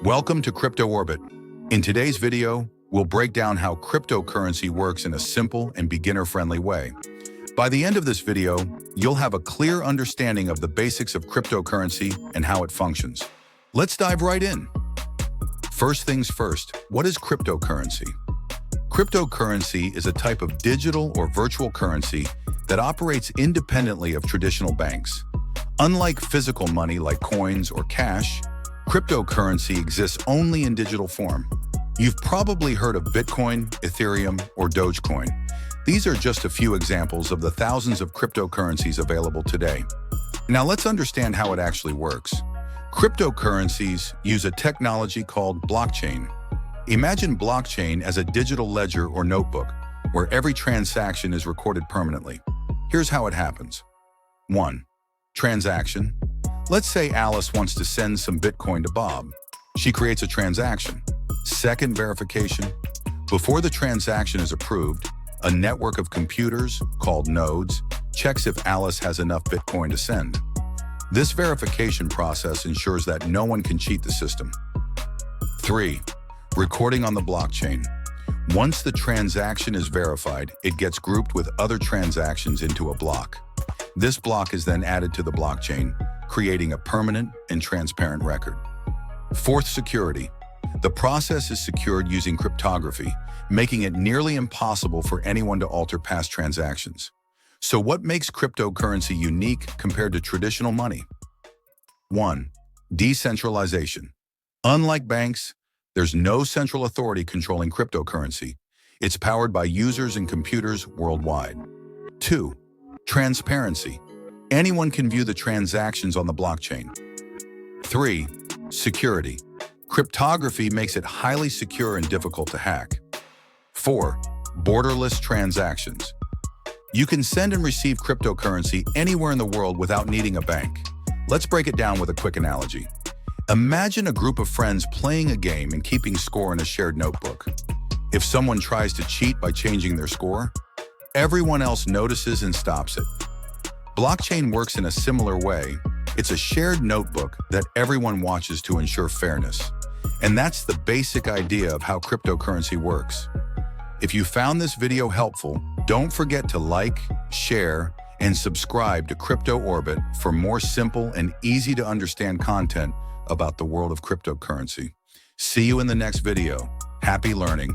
Welcome to CryptoOrbit. In today's video, we'll break down how cryptocurrency works in a simple and beginner-friendly way. By the end of this video, you'll have a clear understanding of the basics of cryptocurrency and how it functions. Let's dive right in. First things first, what is cryptocurrency? Cryptocurrency is a type of digital or virtual currency that operates independently of traditional banks. Unlike physical money like coins or cash, cryptocurrency exists only in digital form. You've probably heard of Bitcoin, Ethereum, or Dogecoin. These are just a few examples of the thousands of cryptocurrencies available today. Now let's understand how it actually works. Cryptocurrencies use a technology called blockchain. Imagine blockchain as a digital ledger or notebook, where every transaction is recorded permanently. Here's how it happens. 1. Transaction. Let's say Alice wants to send some Bitcoin to Bob. She creates a transaction. Second, verification. Before the transaction is approved, a network of computers, called nodes, checks if Alice has enough Bitcoin to send. This verification process ensures that no one can cheat the system. 3. Recording on the blockchain. Once the transaction is verified, it gets grouped with other transactions into a block. This block is then added to the blockchain, creating a permanent and transparent record. 4th, security. The process is secured using cryptography, making it nearly impossible for anyone to alter past transactions. So what makes cryptocurrency unique compared to traditional money? 1. Decentralization. Unlike banks, there's no central authority controlling cryptocurrency. It's powered by users and computers worldwide. 2. Transparency. Anyone can view the transactions on the blockchain. 3. Security. Cryptography makes it highly secure and difficult to hack. 4. Borderless transactions. You can send and receive cryptocurrency anywhere in the world without needing a bank. Let's break it down with a quick analogy. Imagine a group of friends playing a game and keeping score in a shared notebook. If someone tries to cheat by changing their score, everyone else notices and stops it. Blockchain works in a similar way. It's a shared notebook that everyone watches to ensure fairness. And that's the basic idea of how cryptocurrency works. If you found this video helpful, don't forget to like, share, and subscribe to CryptoOrbit for more simple and easy to understand content about the world of cryptocurrency. See you in the next video. Happy learning.